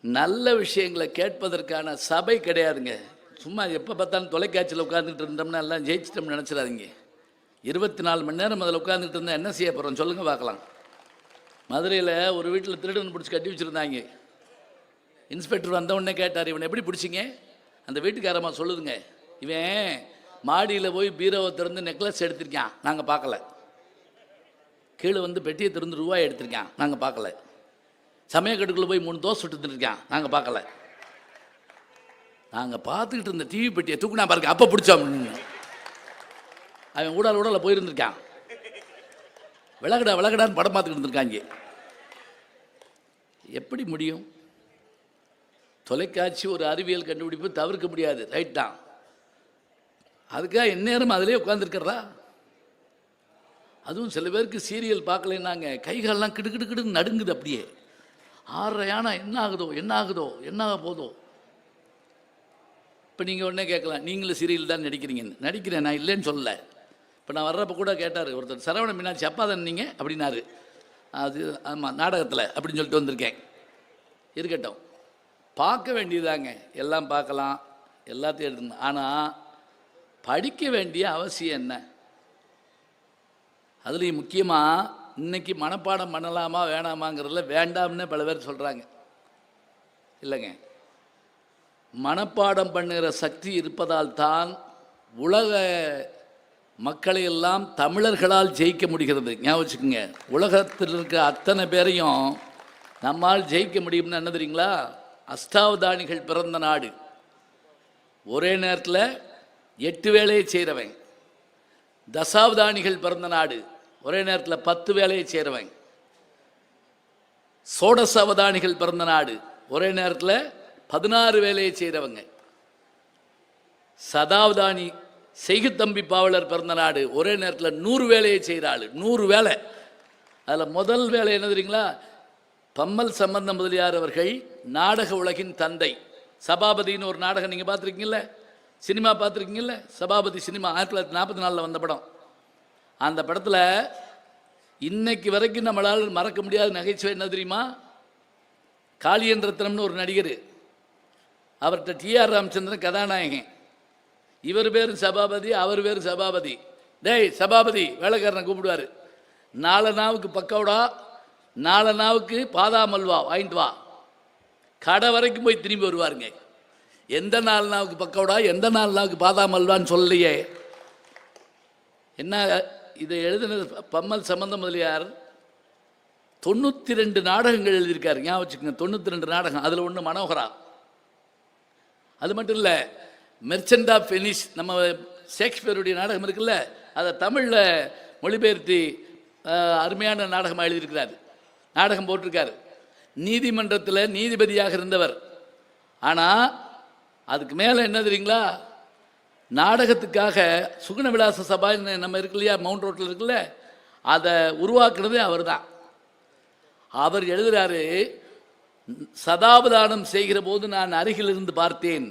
நல்ல விஷயங்களை கேட்பதற்கான சபை கிடையாதுங்க. சும்மா எப்போ பார்த்தாலும் தொலைக்காட்சியில் உட்காந்துட்டு இருந்தோம்னா எல்லாம் ஜெயிச்சிட்டோம்னு நினச்சிடாதீங்க. 24 மணி நேரம் அதில் உட்காந்துட்டு இருந்தால் என்ன செய்ய போகிறோம் சொல்லுங்கள் பார்க்கலாம். மதுரையில் ஒரு வீட்டில் திருடன் பிடிச்சி கட்டி வச்சுருந்தாங்க. இன்ஸ்பெக்டர் வந்தவுடனே கேட்டார், இவனை எப்படி பிடிச்சிங்க? அந்த வீட்டுக்காரம்மா சொல்லுதுங்க, இவன் மாடியில் போய் பீரோவை திறந்து நெக்லஸ் எடுத்திருக்கான், நாங்கள் பார்க்கல. கீழே வந்து பெட்டியை திறந்து ரூபாய் எடுத்திருக்கான், நாங்கள் பார்க்கல. சமயக்கட்டுக்குள்ளே போய் 3 தோசை சுட்டுருக்கான், நாங்கள் பார்க்கல. நாங்கள் பார்த்துக்கிட்டு இருந்த டிவி பெட்டியை தூக்குனா பாருங்க, அப்போ பிடிச்சோம். அவன் ஊடால போயிருந்துருக்கான். விளக்கடான்னு படம் பார்த்துக்கிட்டு இருந்திருக்காங்க. எப்படி முடியும்? தொலைக்காட்சி ஒரு அறிவியல் கண்டுபிடிப்பு, தவிர்க்க முடியாது, ரைட் தான். அதுக்காக எந்நேரம் அதிலே உட்காந்துருக்கிறதா? அதுவும் சில பேருக்கு சீரியல் பார்க்கலைன்னாங்க கைகாலெலாம் கிடுக்கிடுன்னு நடுங்குது. அப்படியே 6:30 ஆனா என்ன ஆகுதோ என்ன ஆக போதோ. இப்போ நீங்கள் உடனே கேட்கலாம், நீங்களும் சீரியல் தான் நடிக்கிறீங்கன்னு. நடிக்கிறேன், நான் இல்லைன்னு சொல்லலை. இப்போ நான் வர்றப்போ கூட கேட்டார் ஒருத்தர், சரவண மீனாட்சி அப்பா தானே நீங்கள் அப்படின்னாரு. அது ஆமாம், நாடகத்தில் அப்படின்னு சொல்லிட்டு வந்திருக்கேன். இருக்கட்டும், பார்க்க வேண்டியதாங்க, எல்லாம் பார்க்கலாம், எல்லாத்தையும் எடுத்துங்க. ஆனால் படிக்க வேண்டிய அவசியம் என்ன? அதுலேயும் முக்கியமாக இன்றைக்கி மனப்பாடம் பண்ணலாமா வேணாமாங்கிறதுல வேண்டாம்னு பல பேர் சொல்கிறாங்க. இல்லைங்க, மனப்பாடம் பண்ணுகிற சக்தி இருப்பதால் தான் உலக மக்களை எல்லாம் தமிழர்களால் ஜெயிக்க முடிகிறது. ஞாபகம் வச்சுக்கோங்க, உலகத்தில் இருக்க அத்தனை பேரையும் நம்மால் ஜெயிக்க முடியும்னு என்ன தெரியுங்களா? அஷ்டாவதானிகள் பிறந்த நாடு. ஒரே நேரத்தில் 8 வேலையை செய்கிறவன். தசாவதானிகள் பிறந்த நாடு. ஒரே நேரத்தில் 10 வேலையை செய்கிறவன். சோடசாவதானிகள் பிறந்த நாடு. ஒரே நேரத்தில் 16 வேலையை செய்கிறவங்க. சதாவதானி செய்குத்தம்பி பாவலர் பிறந்த நாடு. ஒரே நேரத்தில் 100 வேலையை செய்கிற ஆள். 100 வேலை. அதில் முதல் வேலை என்ன தெரியுங்களா? பம்மல் சம்பந்த முதலியார் அவர்கள் நாடக உலகின் தந்தை. சபாபதினு ஒரு நாடகம் நீங்கள் பார்த்துருக்கீங்கள, சினிமா பார்த்துருக்கீங்கள? சபாபதி சினிமா 1944 வந்த படம். அந்த படத்தில் இன்னைக்கு வரைக்கும் நம்மளால் மறக்க முடியாத நகைச்சுவை என்ன தெரியுமா? காளியன் ரத்னம்னு ஒரு நடிகர், அவர்கிட்ட டிஆர் ராமச்சந்திரன் கதாநாயகன். இவர் பேர் சபாபதி, அவர் பேர் சபாபதி. டேய் சபாபதி, வேலைக்காரனை கூப்பிடுவார். 4 நாவுக்கு பக்கோடா, 4 நாவுக்கு பாதாம் அல்வா வாங்கிட்டு வா. கடை வரைக்கும் போய் திரும்பி வருவாருங்க. எந்த 4 நாவுக்கு பக்கோடா, எந்த 4 நாவுக்கு பாதாம் அல்வான்னு சொல்லலையே. என்ன இதை எழுதினது பம்மல் சம்பந்த முதலியார். 92 நாடகங்கள் எழுதியிருக்காரு. ஞாபகம் வச்சுக்கோங்க, 92 நாடகம். அதில் ஒன்று மனோகரா. அது மட்டும் இல்லை, மெர்ச்சன்ட் ஆஃப் வெனிஸ், நம்ம ஷேக்ஸ்பியருடைய நாடகம் இருக்குல்ல, அதை தமிழில் மொழிபெயர்த்து அருமையான நாடகமாக எழுதியிருக்கிறார். நாடகம் போட்டிருக்காரு. நீதிமன்றத்தில் நீதிபதியாக இருந்தவர். ஆனால் அதுக்கு மேலே என்ன தெரியுங்களா? நாடகத்துக்காக சுகுண விலாச சபான்னு நம்ம இருக்கு இல்லையா, மவுண்ட் ரோட்டில் இருக்குல்ல, அதை உருவாக்குனது அவர் தான். அவர் எழுதுகிறாரு, சதாவதானம் செய்கிற போது நான் அருகில் இருந்து பார்த்தேன்.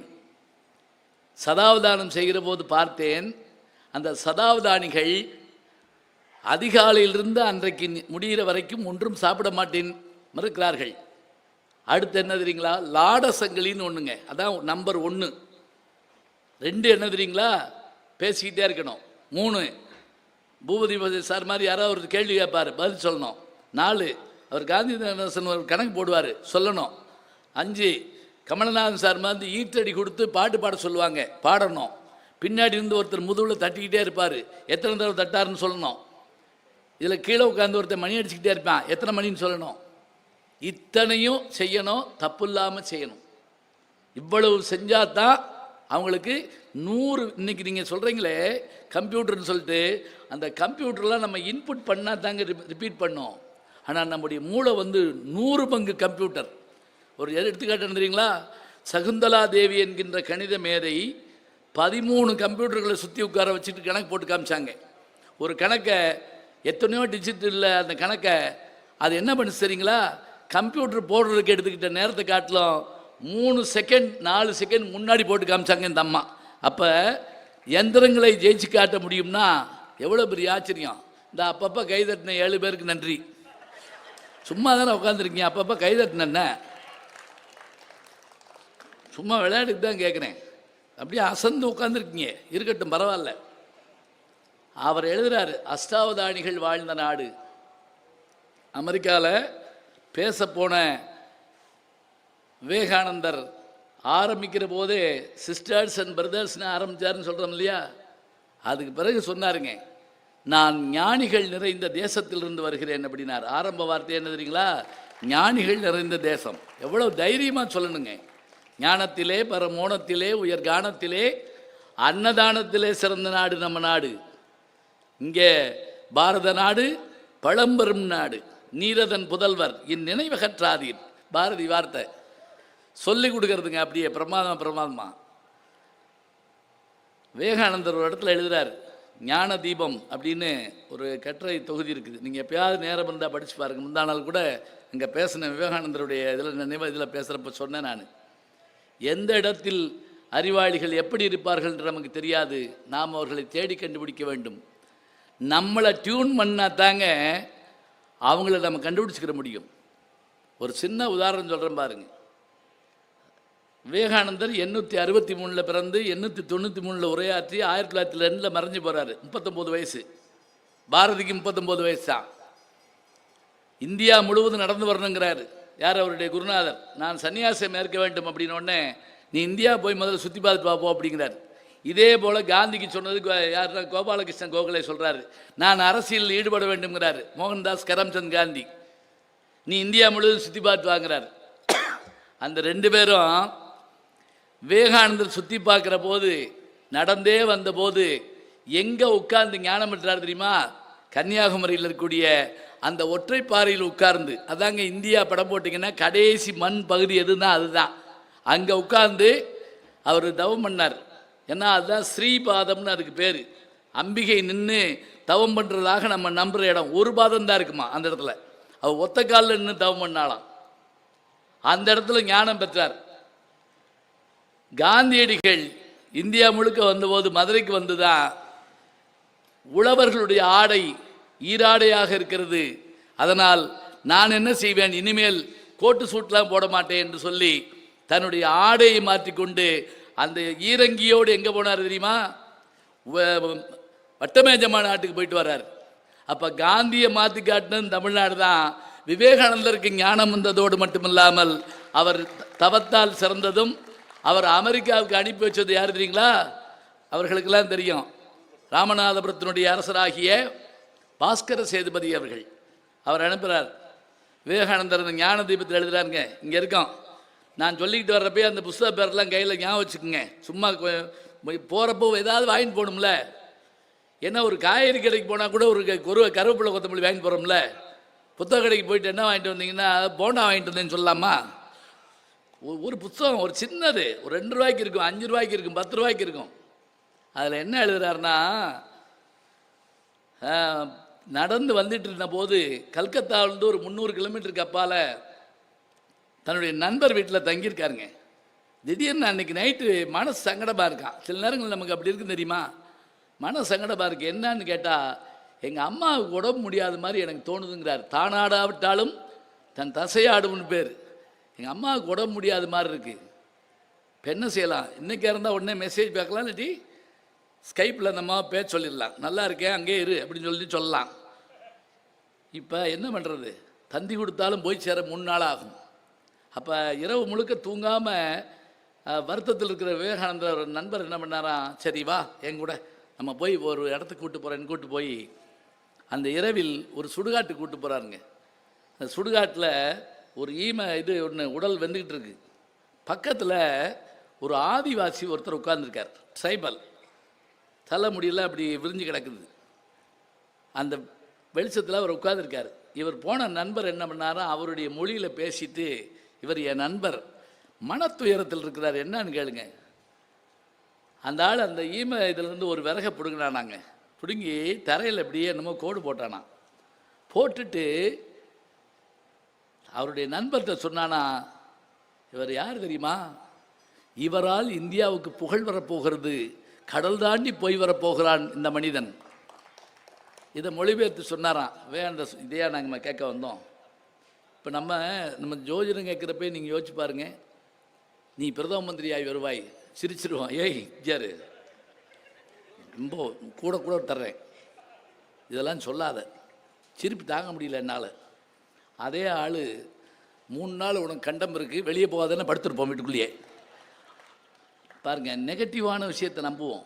சதாவதானம் செய்கிற போது பார்த்தேன், அந்த சதாவதானிகள் அதிகாலையிலிருந்து அன்றைக்கு முடிகிற வரைக்கும் ஒன்றும் சாப்பிட மாட்டேன் மறுக்கிறார்கள். அடுத்து என்ன தெரியுங்களா? லாடசங்களின்னு ஒன்றுங்க, அதான் நம்பர் 1. 2 என்ன தெரியுங்களா? பேசிக்கிட்டே இருக்கணும். 3 பூபதி சார் மாதிரி யாராவது ஒரு கேள்வி கேட்பார், பதில் சொல்லணும். 4 அவர் காந்திதாசன் ஒரு கணக்கு போடுவார், சொல்லணும். 5 கமலநாதன் சார் மாதிரி ஈட்டடி கொடுத்து பாட்டு பாட சொல்லுவாங்க, பாடணும். பின்னாடி இருந்து ஒருத்தர் முதுகில் தட்டிக்கிட்டே இருப்பார், எத்தனை தடவை தட்டாருன்னு சொல்லணும். இதில் கீழே உட்காந்து ஒருத்தர் மணி அடிச்சுக்கிட்டே இருப்பான், எத்தனை மணின்னு சொல்லணும். இத்தனையும் செய்யணும், தப்பு இல்லாமல் செய்யணும். இவ்வளவு செஞ்சால் தான் அவங்களுக்கு 100. இன்றைக்கி நீங்கள் சொல்கிறீங்களே கம்ப்யூட்டர்னு சொல்லிட்டு, அந்த கம்ப்யூட்டர்லாம் நம்ம இன்புட் பண்ணால் தாங்க ரிப்பீட் பண்ணோம். ஆனால் நம்முடைய மூளை வந்து 100 பங்கு கம்ப்யூட்டர். ஒரு எடுத்துக்காட்டு தெரியுங்களா? சகுந்தலா தேவி என்கின்ற கணித மேதை 13 கம்ப்யூட்டர்களை சுற்றி உட்கார வச்சுட்டு கணக்கு போட்டு காமிச்சாங்க. ஒரு கணக்கை எத்தனையோ டிஜிட்டலில் அந்த கணக்கை அது என்ன பண்ணு சரிங்களா? கம்ப்யூட்டர் போடுறதுக்கு எடுத்துக்கிட்ட நேரத்தை காட்டிலும் 3 செகண்ட் 4 செகண்ட் முன்னாடி போட்டு காமிச்சாங்க இந்த அம்மா. அப்போ எந்திரங்களை ஜெயிச்சு காட்ட முடியும்னா எவ்வளோ பெரிய ஆச்சரியம். இந்த அப்பப்போ கைதட்டின 7 பேருக்கு நன்றி. சும்மா தானே உட்காந்துருக்கீங்க, அப்பப்போ கைதட்டின சும்மா விளையாட்டுக்கு தான் கேட்குறேன். அப்படியே அசந்து உட்காந்துருக்கீங்க, இருக்கட்டும் பரவாயில்ல. அவர் எழுதுகிறாரு, அஷ்டாவதானிகள் வாழ்ந்த நாடு. அமெரிக்காவில் பேச போன விவேகானந்தர் ஆரம்பிக்கிற போதே சிஸ்டர்ஸ் அண்ட் பிரதர்ஸ்னு ஆரம்பித்தார்னு சொல்கிறோம் இல்லையா, அதுக்கு பிறகு சொன்னாருங்க, நான் ஞானிகள் நிறைந்த தேசத்திலிருந்து வருகிறேன் அப்படின்னார். ஆரம்ப வார்த்தை என்ன தெரியுங்களா? ஞானிகள் நிறைந்த தேசம். எவ்வளோ தைரியமாக சொல்லணுங்க. ஞானத்திலே பரமோணத்திலே உயர் கானத்திலே அன்னதானத்திலே சிறந்த நாடு நம்ம நாடு. இங்கே பாரத நாடு பழம்பெரும் நாடு, நீரதன் புதல்வர் இந்நினைவகற்றாதீர். பாரதி வார்த்தை சொல்லி கொடுக்கறதுங்க, அப்படியே பிரமாதமா. விவேகானந்தர் ஒரு இடத்துல எழுதுகிறார், ஞான தீபம் அப்படின்னு ஒரு கட்டுரை தொகுதி இருக்குது. நீங்கள் எப்பயாவது நேரம் இருந்தால் படித்து பாருங்கள். முந்தா நாள் கூட இங்கே பேசின விவேகானந்தருடைய இதில் பேசுகிறப்ப சொன்னேன் நான், எந்த இடத்தில் அறிவாளிகள் எப்படி இருப்பார்கள் என்று நமக்கு தெரியாது, நாம் அவர்களை தேடி கண்டுபிடிக்க வேண்டும். நம்மளை டியூன் பண்ணால் தாங்க அவங்கள நம்ம கண்டுபிடிச்சிக்கிற முடியும். ஒரு சின்ன உதாரணம் சொல்கிறேன் பாருங்க. விவேகானந்தர் 863 பிறந்து 893 உரையாற்றி 1902 மறைஞ்சு போகிறாரு. 39 வயசு. பாரதிக்கு 39 வயசு தான். இந்தியா முழுவதும் நடந்து வரணுங்கிறாரு. யார்? அவருடைய குருநாதர். நான் சன்னியாசம் ஏற்க வேண்டும் அப்படின்னு உடனே, நீ இந்தியா போய் முதல்ல சுற்றி பார்த்துட்டு பார்ப்போம் அப்படிங்கிறார். இதே போல் காந்திக்கு சொன்னது யாருன்னா கோபாலகிருஷ்ணன் கோகலே சொல்கிறாரு, நான் அரசியலில் ஈடுபட வேண்டும்ங்கிறாரு. மோகன்தாஸ் கரம்சந்த் காந்தி, நீ இந்தியா முழுவதும் சுற்றி பார்த்து வாங்குறாரு. அந்த 2 பேரும் விவேகானந்தர் சுற்றி பார்க்குற போது, நடந்தே வந்தபோது எங்கே உட்கார்ந்து ஞானம் பெற்றார் தெரியுமா? கன்னியாகுமரியில் இருக்கக்கூடிய அந்த ஒற்றைப்பாறையில் உட்கார்ந்து, அதாங்க இந்தியா படம் போட்டிங்கன்னா கடைசி மண் பகுதி எதுன்னா அதுதான். அங்கே உட்கார்ந்து அவர் தவம் பண்ணார். ஏன்னா அதுதான் ஸ்ரீபாதம்னு அதுக்கு பேர். அம்பிகை நின்று தவம் பண்ணுறதாக நம்ம நம்புகிற இடம் ஒரு பாதம் தான் இருக்குமா அந்த இடத்துல. அவர் ஒத்த காலில் நின்று தவம் பண்ணாலாம். அந்த இடத்துல ஞானம் பெற்றார். காந்தியடிகள் இந்தியா முழுக்க வந்தபோது மதுரைக்கு வந்துதான், உழவர்களுடைய ஆடை ஈராடையாக இருக்கிறது, அதனால் நான் என்ன செய்வேன், இனிமேல் கோட்டு சூட்லாம் போட மாட்டேன் என்று சொல்லி தன்னுடைய ஆடையை மாற்றிக்கொண்டு அந்த ஈரங்கியோடு எங்கே போனார் தெரியுமா? வட்டமேஜமா நாட்டுக்கு போயிட்டு வர்றார். அப்போ காந்தியை மாற்றி காட்டினது தமிழ்நாடு தான். விவேகானந்தருக்கு ஞானம் வந்ததோடு மட்டுமில்லாமல் அவர் தவத்தால் சிறந்ததும், அவர் அமெரிக்காவுக்கு அனுப்பி வச்சது யார் தெரியுங்களா? அவர்களுக்கெல்லாம் தெரியும். ராமநாதபுரத்தினுடைய அரசராகிய பாஸ்கர சேதுபதி அவர்கள். அவர் அனுப்புகிறார். விவேகானந்தர் அந்த ஞான தீபத்தில் எழுதுகிறாருங்க, இங்கே இருக்கோம். நான் சொல்லிக்கிட்டு வர்றப்பே அந்த புஸ்தக பேரெல்லாம் கையில் ஞாபகம் வச்சுக்கோங்க. சும்மா போகிறப்போ ஏதாவது வாங்கிட்டு போகணும்ல. ஏன்னா ஒரு காய்கறி கடைக்கு போனால் கூட ஒரு கருவேப்பிலை கொத்தமல்லி வாங்கிட்டு போகிறோம்ல. புத்தக கடைக்கு போயிட்டு என்ன வாங்கிட்டு வந்தீங்கன்னா, போண்டா வாங்கிட்டு வந்தேன்னு சொல்லலாமா? ஒரு புத்தகம், ஒரு சின்னது, ஒரு 2 ரூபாய்க்கு இருக்கும், 5 ரூபாய்க்கு இருக்கும், 10 ரூபாய்க்கு இருக்கும். அதில் என்ன எழுதுறாருன்னா, நடந்து வந்துட்டு இருந்த போது கல்கத்தாவிலிருந்து ஒரு 300 கிலோமீட்டருக்கு அப்பால் தன்னுடைய நண்பர் வீட்டில் தங்கியிருக்காருங்க. திடீர்னு அன்றைக்கி நைட்டு மனசு சங்கடமாக இருக்கான். சில நேரங்கள் நமக்கு அப்படி இருக்குன்னு தெரியுமா? மனசு சங்கடமாக இருக்குது. என்னன்னு கேட்டால், எங்கள் அம்மாவுக்கு உடம்பு முடியாத மாதிரி எனக்கு தோணுதுங்கிறார். தானாடாவிட்டாலும் தன் தசையாடும்னு பேர். எங்கள் அம்மாவுக்கு உடம்பு முடியாத மாதிரி இருக்குது. இப்போ என்ன செய்யலாம்? இன்றைக்கி இருந்தால் உடனே மெசேஜ் பார்க்கலாம், இல்லாட்டி ஸ்கைப்பில் அந்த அம்மா பேச சொல்லிடலாம். நல்லா இருக்கேன் அங்கே இரு அப்படின்னு சொல்லிட்டு சொல்லலாம். இப்போ என்ன பண்ணுறது? தந்தி கொடுத்தாலும் போய் சேர 3 நாள் ஆகும். அப்போ இரவு முழுக்க தூங்காமல் வருத்தத்தில் இருக்கிற விவேகானந்தர் ஒரு நண்பர் என்ன பண்ணாராம், சரி வா என் கூட நம்ம போய் ஒரு இடத்துக்கு கூப்பிட்டு போய் அந்த இரவில் ஒரு சுடுகாட்டு கூப்பிட்டு போகிறாருங்க. அந்த சுடுகாட்டில் ஒரு இது ஒன்று உடல் வெந்துக்கிட்டு இருக்கு. பக்கத்தில் ஒரு ஆதிவாசி ஒருத்தர் உட்கார்ந்துருக்கார். ட்ரைபல் தலை முடியெல்லாம் அப்படி விரிஞ்சு கிடக்குது. அந்த வெளிச்சத்தில் அவர் உட்கார்ந்துருக்கார். இவர் போன நண்பர் என்ன பண்ணாரா, அவருடைய மொழியில் பேசிட்டு, இவர் என் நண்பர் மனத்துயரத்தில் இருக்கிறார், என்னன்னு கேளுங்க. அந்த ஆள் அந்த இதிலேருந்து ஒரு விறகை பிடுங்கினானாங்க. பிடுங்கி தரையில் இப்படியே என்னமோ கோடு போட்டானா. போட்டுட்டு அவருடைய நண்பர்கிட்ட சொன்னானா, இவர் யார் தெரியுமா? இவரால் இந்தியாவுக்கு புகழ் வரப்போகிறது, கடல் தாண்டி போய் வரப்போகிறான் இந்த மனிதன். இதை மொழிபெயர்த்து சொன்னாராம். அந்த இதையா நாங்கள் கேட்க வந்தோம். இப்போ நம்ம ஜோதிடம் கேட்குறப்ப நீங்கள் யோசிச்சு பாருங்கள். நீ பிரதம மந்திரியாய் வருவாய், சிரிச்சிருவான். ஏய் ஜாரு, ரொம்ப கூட கூட தர்றேன், இதெல்லாம் சொல்லாத, சிரிப்பு தாங்க முடியல என்னால். அதே ஆள் 3 நாள் உனக்கு கண்டம் இருக்குது, வெளியே போகாதானே படுத்துருப்போம் வீட்டுக்குள்ளேயே. பாருங்கள், நெகட்டிவான விஷயத்தை நம்புவோம்,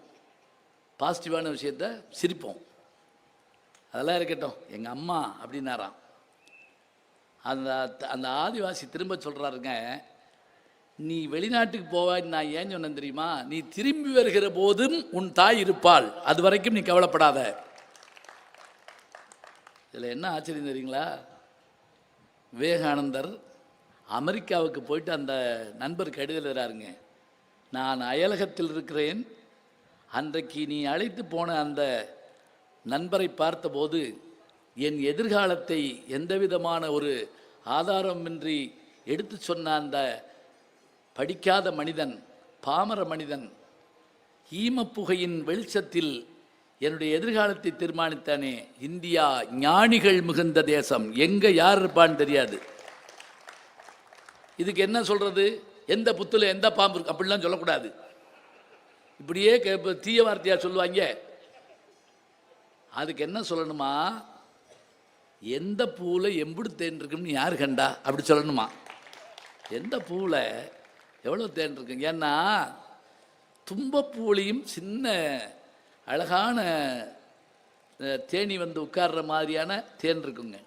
பாசிட்டிவான விஷயத்தை சிரிப்போம். அதெல்லாம் இருக்கட்டும். எங்கள் அம்மா அப்படின்னாராம். அந்த அந்த ஆதிவாசி திரும்ப சொல்கிறாருங்க, நீ வெளிநாட்டுக்கு போவான்னு நான் ஏன் சொன்னேன் தெரியுமா? நீ திரும்பி வருகிற போதும் உன் தாய் இருப்பாள், அது வரைக்கும் நீ கவலைப்படாத. இதில் என்ன ஆச்சரியம் தெரியுங்களா? விவேகானந்தர் அமெரிக்காவுக்கு போயிட்டு அந்த நண்பருக்கு எழுதுகிறாருங்க, நான் அயலகத்தில் இருக்கிறேன், அன்றைக்கு நீ அழைத்து போன அந்த நண்பரை பார்த்தபோது என் எதிர்காலத்தை எந்த விதமான ஒரு ஆதாரமின்றி எடுத்து சொன்ன அந்த படிக்காத மனிதன், பாமர மனிதன், ஈமப்புகையின் வெளிச்சத்தில் என்னுடைய எதிர்காலத்தை தீர்மானித்தானே. இந்தியா ஞானிகள் மிகுந்த தேசம், எங்கே யார் இருப்பான்னு தெரியாது. இதுக்கு என்ன சொல்கிறது? எந்த புத்துல எந்த பாம்பு இருக்கு அப்படிலாம் சொல்லக்கூடாது. இப்படியே தீய வார்த்தையாக சொல்லுவாங்க. அதுக்கு என்ன சொல்லணுமா? எந்த பூவில் எம்புடு தேன் இருக்குன்னு யார் கண்டா அப்படி சொல்லணுமா? எந்த பூவில் எவ்வளோ தேன் இருக்குங்க. ஏன்னா தும்பப்பூலையும் சின்ன அழகான தேனி வந்து உட்கார்ற மாதிரியான தேன் இருக்குங்க.